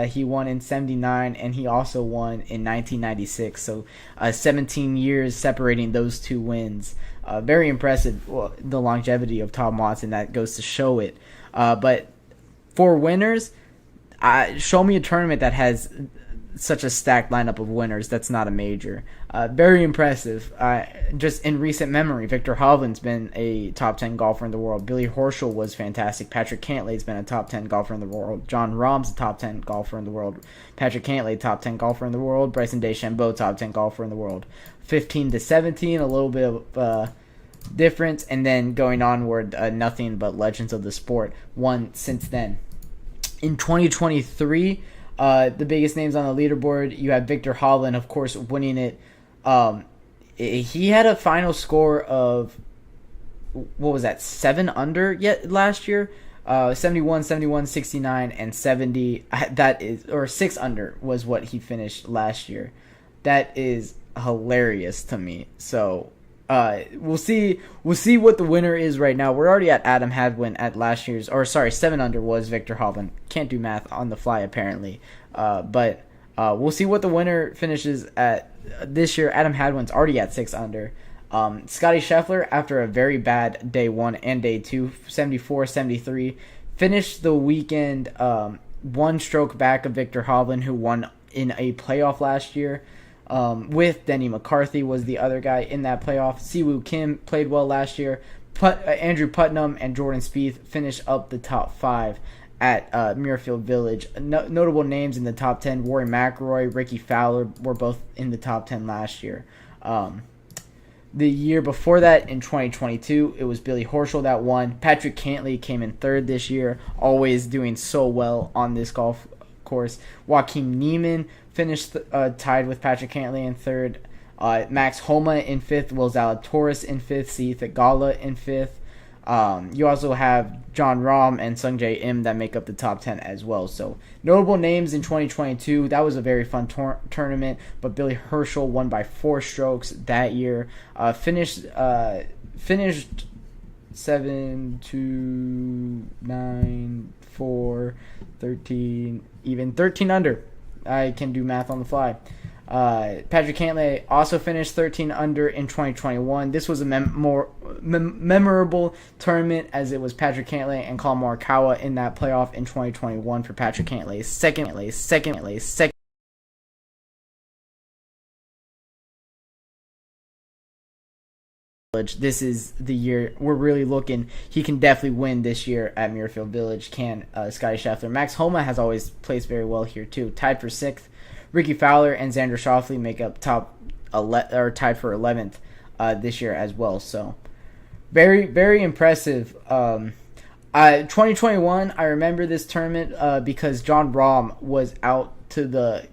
he won in 79 and he also won in 1996. So 17 years separating those 2 wins. Very impressive, the longevity of Tom Watson. That goes to show it. But for winners, show me a tournament that has such a stacked lineup of winners that's not a major. Very impressive. Just in recent memory, Victor Hovland's been a top 10 golfer in the world. Billy Horschel was fantastic. Patrick Cantlay's been a top 10 golfer in the world. John Rahm's a top 10 golfer in the world. Patrick Cantlay, top 10 golfer in the world. Bryson DeChambeau, top 10 golfer in the world. 15 to 17, a little bit of difference, and then going onward, nothing but legends of the sport won since then. In 2023, the biggest names on the leaderboard, you have Victor Hovland, of course, winning it. He had a final score of, 7 under yet last year? 71, 71, 69, and 70. That is, or 6 under was what he finished last year. That is hilarious to me. So we'll see what the winner is right now. We're already at Adam Hadwin at last year's, 7 under was Victor Hovland. Can't do math on the fly apparently. But we'll see what the winner finishes at this year. Adam Hadwin's already at 6 under. Scotty Scheffler, after a very bad day 1 and day 2, 74, 73, finished the weekend 1 stroke back of Victor Hovland, who won in a playoff last year. With Denny McCarthy was the other guy in that playoff. Siwoo Kim played well last year. Andrew Putnam and Jordan Spieth finished up the top 5 at Muirfield Village. Notable names in the top 10, Rory McIlroy, Ricky Fowler were both in the top 10 last year. The year before that, in 2022, it was Billy Horschel that won. Patrick Cantlay came in 3rd this year, always doing so well on this golf course. Joaquin Niemann finished tied with Patrick Cantlay in 3rd. Max Homa in 5th. Will Zalatoris in 5th. Sahith Theegala in 5th. You also have John Rahm and Sungjae Im that make up the top 10 as well. So notable names in 2022. That was a very fun tournament, but Billy Herschel won by 4 strokes that year. Finished 7, 2, 9, 4, 13, even 13 under. I can do math on the fly. Patrick Cantlay also finished 13 under in 2021. This was a memorable tournament as it was Patrick Cantlay and Colin Morikawa in that playoff in 2021 for Patrick Cantlay's second. This is the year we're really looking. He can definitely win this year at Muirfield Village. Can Scotty Scheffler? Max Homa has always placed very well here too. Tied for 6th. Ricky Fowler and Xander Schauffele make up tied for 11th this year as well. So very, very impressive. 2021, I remember this tournament because John Rahm was out to the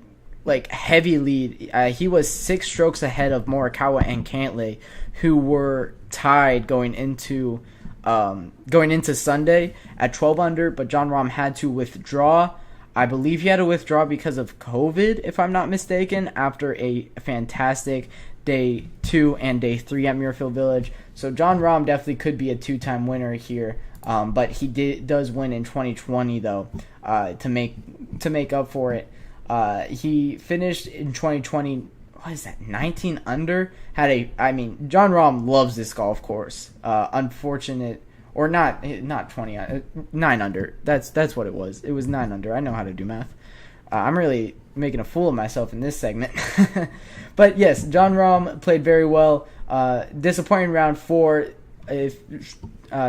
heavy lead. He was 6 strokes ahead of Morikawa and Cantlay, who were tied going into Sunday at 12 under, but John Rahm had to withdraw. I believe he had to withdraw because of COVID, if I'm not mistaken, after a fantastic day 2 and day 3 at Muirfield Village. So John Rahm definitely could be a 2-time winner here, but he does win in 2020 though to make up for it. He finished in 2020. What is that? 19 under. John Rahm loves this golf course. Unfortunate. Or not 20, 9 under. That's what it was. It was 9 under. I know how to do math. I'm really making a fool of myself in this segment. But yes, John Rahm played very well. Disappointing round 4.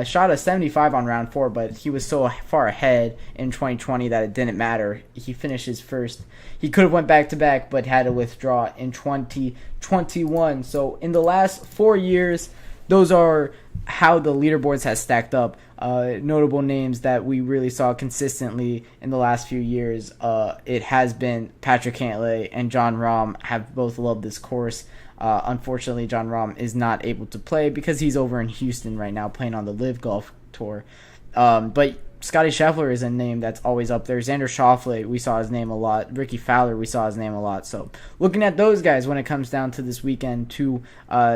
Shot a 75 on round 4, but he was so far ahead in 2020 that it didn't matter. He finished his first. He could have went back-to-back, but had to withdraw in 2021. So in the last 4 years, those are how the leaderboards has stacked up. Notable names that we really saw consistently in the last few years. It has been Patrick Cantlay and John Rahm have both loved this course. Unfortunately, John Rahm is not able to play because he's over in Houston right now playing on the Live Golf Tour. But Scotty Scheffler is a name that's always up there. Xander Schauffele, we saw his name a lot. Ricky Fowler, we saw his name a lot. So looking at those guys when it comes down to this weekend to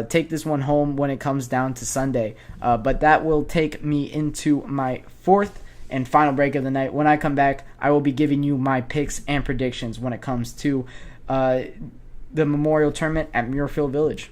take this one home when it comes down to Sunday. But that will take me into my 4th and final break of the night. When I come back, I will be giving you my picks and predictions when it comes to the Memorial Tournament at Muirfield Village.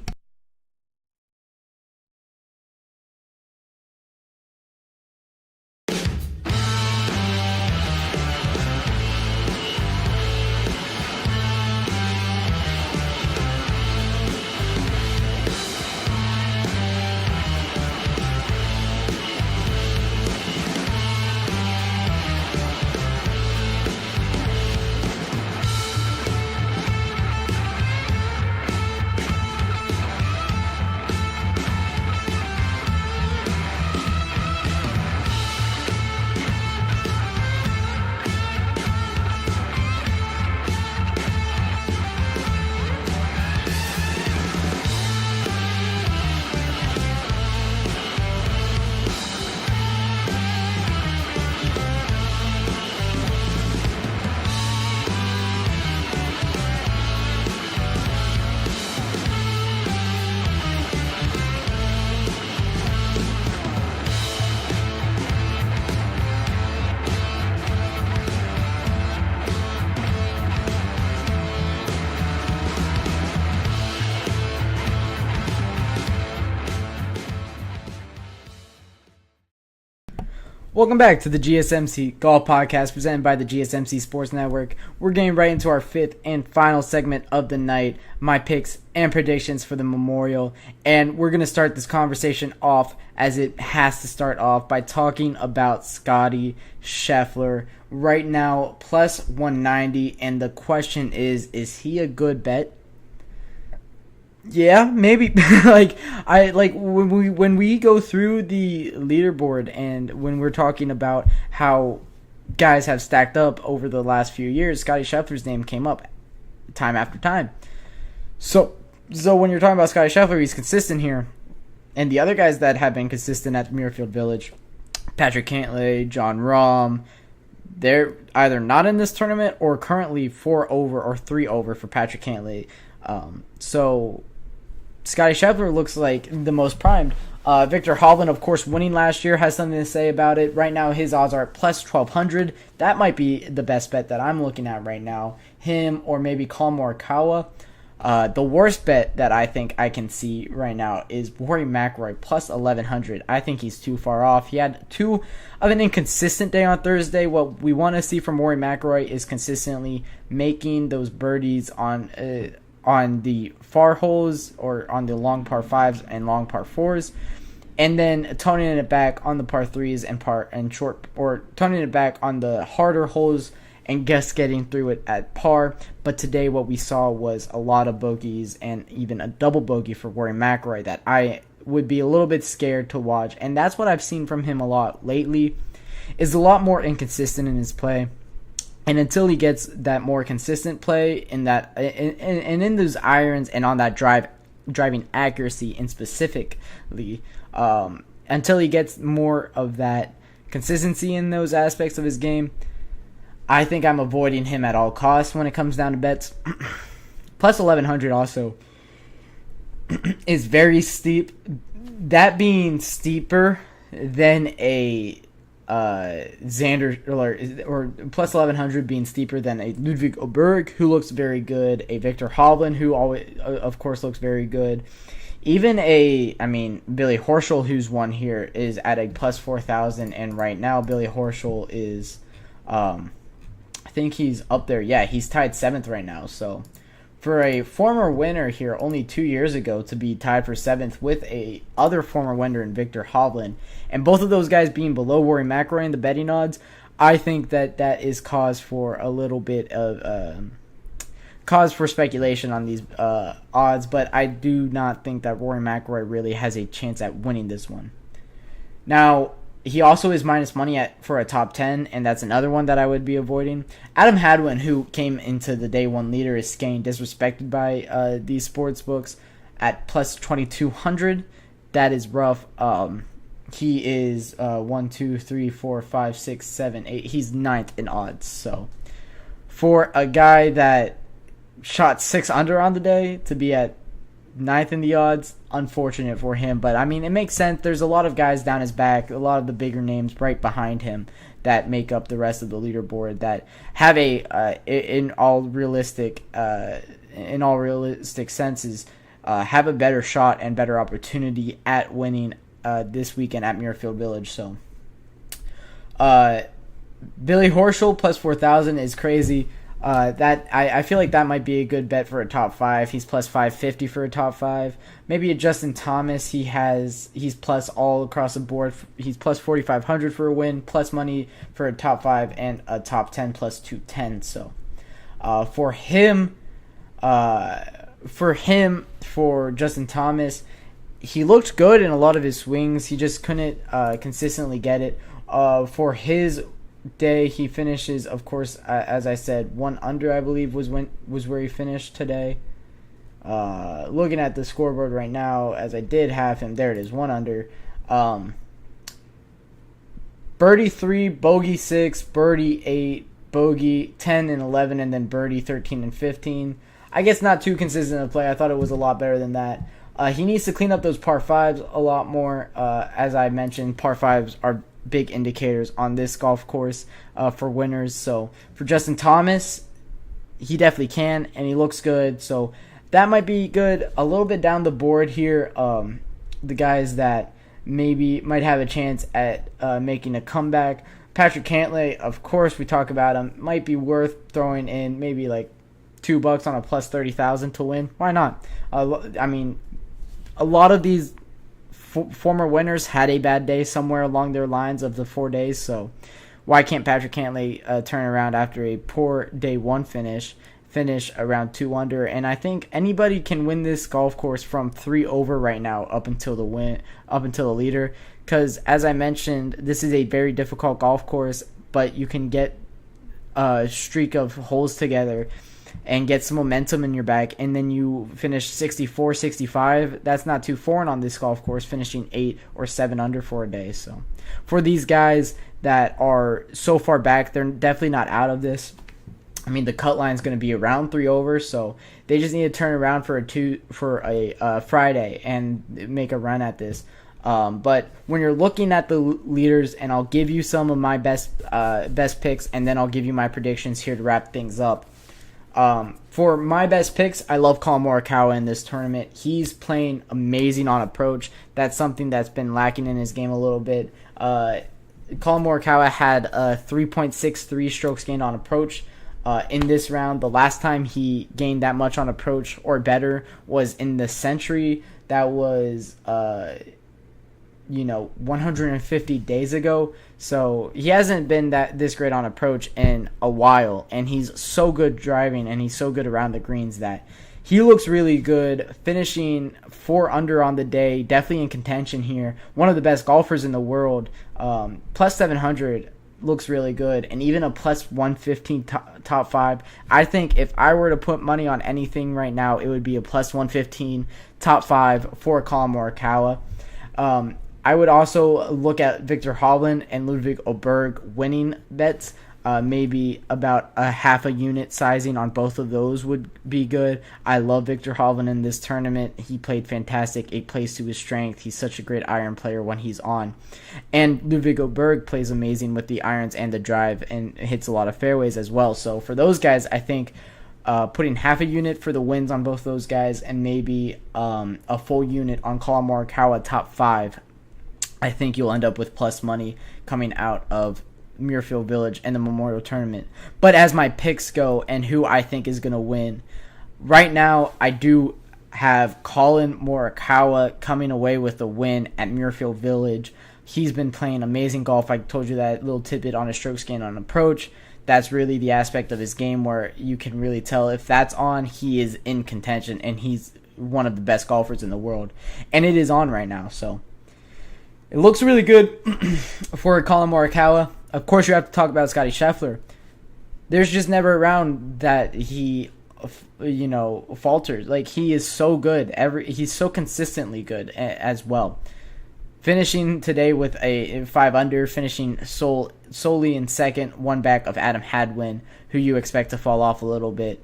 Welcome back to the GSMC Golf Podcast presented by the GSMC Sports Network. We're getting right into our 5th and final segment of the night, my picks and predictions for the Memorial. And we're going to start this conversation off as it has to start off by talking about Scotty Scheffler. Right now, plus 190, and the question is he a good bet? Yeah, maybe. When we go through the leaderboard and when we're talking about how guys have stacked up over the last few years, Scotty Scheffler's name came up time after time. So when you're talking about Scotty Scheffler, he's consistent here. And the other guys that have been consistent at Muirfield Village, Patrick Cantlay, John Rahm, they're either not in this tournament or currently 4 over or 3 over for Patrick Cantlay. So Scotty Scheffler looks like the most primed. Victor Hovland, of course, winning last year, has something to say about it. Right now, his odds are at plus 1,200. That might be the best bet that I'm looking at right now. Him or maybe Collin Morikawa. The worst bet that I think I can see right now is Rory McIlroy plus 1,100. I think he's too far off. He had too of an inconsistent day on Thursday. What we want to see from Rory McIlroy is consistently making those birdies on the far holes or on the long par 5s and long par 4s. And then toning it back on the par 3s and short, or toning it back on the harder holes and just getting through it at par. But today what we saw was a lot of bogeys and even a double bogey for Rory McIlroy that I would be a little bit scared to watch. And that's what I've seen from him a lot lately, is a lot more inconsistent in his play. And until he gets that more consistent play in that and in those irons and on that driving accuracy in specifically, until he gets more of that consistency in those aspects of his game, I think I'm avoiding him at all costs when it comes down to bets. Plus 1,100 also is very steep. That being steeper than a Xander, or plus 1,100 being steeper than a Ludwig Oberg, who looks very good, a Victor Hovland, who always, of course, looks very good. Even Billy Horschel, who's won here, is at a plus 4,000, and right now Billy Horschel is, I think he's up there. Yeah, he's tied 7th right now. So for a former winner here only 2 years ago to be tied for 7th with a other former winner in Victor Hovland, and both of those guys being below Rory McIlroy in the betting odds, I think that is cause for a little bit of cause for speculation on these odds, but I do not think that Rory McIlroy really has a chance at winning this one. Now, he also is minus money for a top 10, and that's another one that I would be avoiding. Adam Hadwin, who came into the day one leader, is getting disrespected by these sports books at plus 2,200. That is rough. He is 1, 2, 3, 4, 5, 6, 7, 8. He's 9th in odds. So for a guy that shot 6 under on the day to be at 9th in the odds, unfortunate for him. But I mean, it makes sense. There's a lot of guys down his back, a lot of the bigger names right behind him that make up the rest of the leaderboard that have a in all realistic senses have a better shot and better opportunity at winning this weekend at Muirfield Village. So Billy Horschel plus 4,000 is crazy. That I feel like that might be a good bet for a top 5. He's plus 550 for a top 5. Maybe a Justin Thomas. He's plus all across the board. He's plus 4,500 for a win, plus money for a top 5, and a top 10 plus 210. So for Justin Thomas, he looked good in a lot of his swings. He just couldn't consistently get it. For his day, he finishes, of course, as I said, 1 under, I believe was where he finished today. Looking at the scoreboard right now, as I did have him, there it is, 1 under. Birdie 3, bogey 6, birdie 8, bogey 10 and 11, and then birdie 13 and 15. I guess not too consistent of play. I thought it was a lot better than that. He needs to clean up those par 5s a lot more. As I mentioned, par 5s are big indicators on this golf course for winners. So for Justin Thomas, he definitely can, and he looks good. So that might be good. A little bit down the board here, the guys that maybe might have a chance at making a comeback. Patrick Cantlay, of course, we talk about him. Might be worth throwing in maybe like $2 on a plus 30,000 to win. Why not? I mean, a lot of these former winners had a bad day somewhere along their lines of the 4 days, so why can't Patrick Cantlay turn around after a poor day 1 finish around 2 under? And I think anybody can win this golf course from 3 over right now up until the leader, because as I mentioned, this is a very difficult golf course, but you can get a streak of holes together and get some momentum in your back, and then you finish 64, 65, that's not too foreign on this golf course, finishing 8 or 7 under for a day. So for these guys that are so far back, they're definitely not out of this. I mean, the cut line is going to be around 3 over, so they just need to turn around for a Friday and make a run at this. But when you're looking at the leaders, and I'll give you some of my best picks, and then I'll give you my predictions here to wrap things up. For my best picks, I love Collin Morikawa in this tournament. He's playing amazing on approach. That's something that's been lacking in his game a little bit. Collin Morikawa had a 3.63 strokes gained on approach in this round. The last time he gained that much on approach or better was in the Century. That was 150 days ago. So he hasn't been this great on approach in a while, and he's so good driving and he's so good around the greens that he looks really good, finishing 4 under on the day, definitely in contention here. One of the best golfers in the world. Plus 700 looks really good, and even a plus 115 top 5. I think if I were to put money on anything right now, it would be a plus 115 top 5 for Collin Morikawa. I would also look at Victor Hovland and Ludwig Oberg winning bets. Maybe about a half a unit sizing on both of those would be good. I love Victor Hovland in this tournament. He played fantastic. It plays to his strength. He's such a great iron player when he's on. And Ludwig Oberg plays amazing with the irons and the drive and hits a lot of fairways as well. So for those guys, I think putting half a unit for the wins on both those guys and maybe a full unit on Collin Morikawa top 5, I think you'll end up with plus money coming out of Muirfield Village and the Memorial Tournament. But as my picks go and who I think is going to win, right now I do have Collin Morikawa coming away with the win at Muirfield Village. He's been playing amazing golf. I told you that little tidbit on his strokes gained on approach. That's really the aspect of his game where you can really tell if that's on, he is in contention, and he's one of the best golfers in the world. And it is on right now, so it looks really good for Collin Morikawa. Of course, you have to talk about Scottie Scheffler. There's just never a round that he, falters. Like, he is so good. He's so consistently good as well. Finishing today with a 5 under, finishing solely in second, one back of Adam Hadwin, who you expect to fall off a little bit.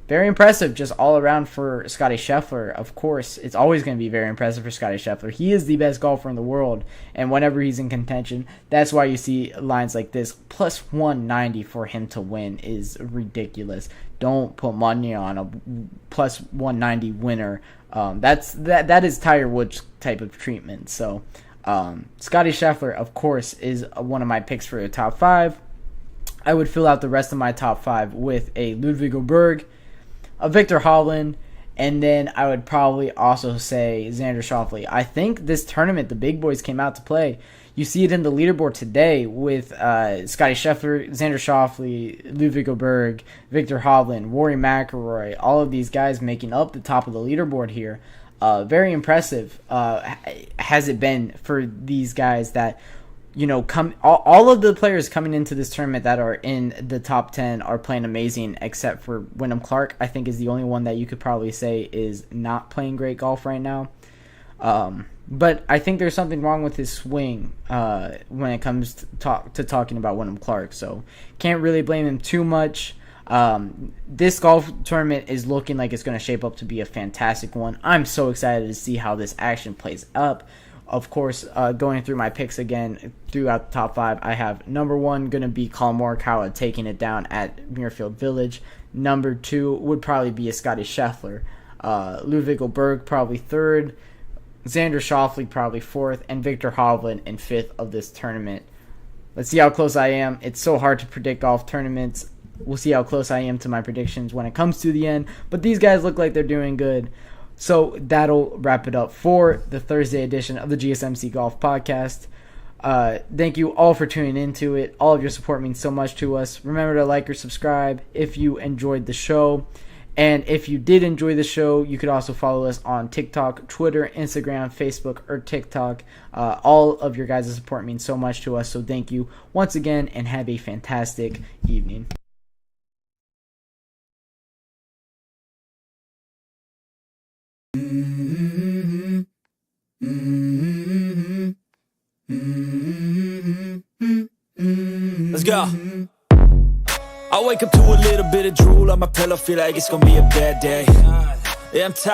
Very impressive just all around for Scottie Scheffler. Of course, it's always going to be very impressive for Scottie Scheffler. He is the best golfer in the world, and whenever he's in contention, that's why you see lines like this. Plus 190 for him to win is ridiculous. Don't put money on a plus 190 winner. That is Tiger Woods type of treatment. So Scottie Scheffler, of course, is one of my picks for the top 5. I would fill out the rest of my top 5 with a Ludwig Oberg, a Victor Hovland, and then I would probably also say Xander Schauffele. I think this tournament, the big boys came out to play. You see it in the leaderboard today with Scottie Scheffler, Xander Schauffele, Ludwig Oberg, Victor Hovland, Rory McIlroy, all of these guys making up the top of the leaderboard here. Very impressive has it been for these guys that, all of the players coming into this tournament that are in the top 10 are playing amazing, except for Wyndham Clark. I think is the only one that you could probably say is not playing great golf right now. But I think there's something wrong with his swing when it comes to talking about Wyndham Clark. So can't really blame him too much. This golf tournament is looking like it's going to shape up to be a fantastic one. I'm so excited to see how this action plays up. Of course, going through my picks again throughout the top 5, I have number 1 going to be Collin Morikawa taking it down at Muirfield Village. Number 2 would probably be a Scottie Scheffler. Ludwig Oberg probably 3rd. Xander Schauffele probably 4th. And Victor Hovland in 5th of this tournament. Let's see how close I am. It's so hard to predict golf tournaments. We'll see how close I am to my predictions when it comes to the end. But these guys look like they're doing good. So that'll wrap it up for the Thursday edition of the GSMC Golf Podcast. Thank you all for tuning into it. All of your support means so much to us. Remember to like or subscribe if you enjoyed the show. And if you did enjoy the show, you could also follow us on TikTok, Twitter, Instagram, Facebook, or TikTok. All of your guys' support means so much to us. So thank you once again and have a fantastic evening. Let's go. I wake up to a little bit of drool on my pillow, feel like it's gonna be a bad day. Yeah, I'm tired.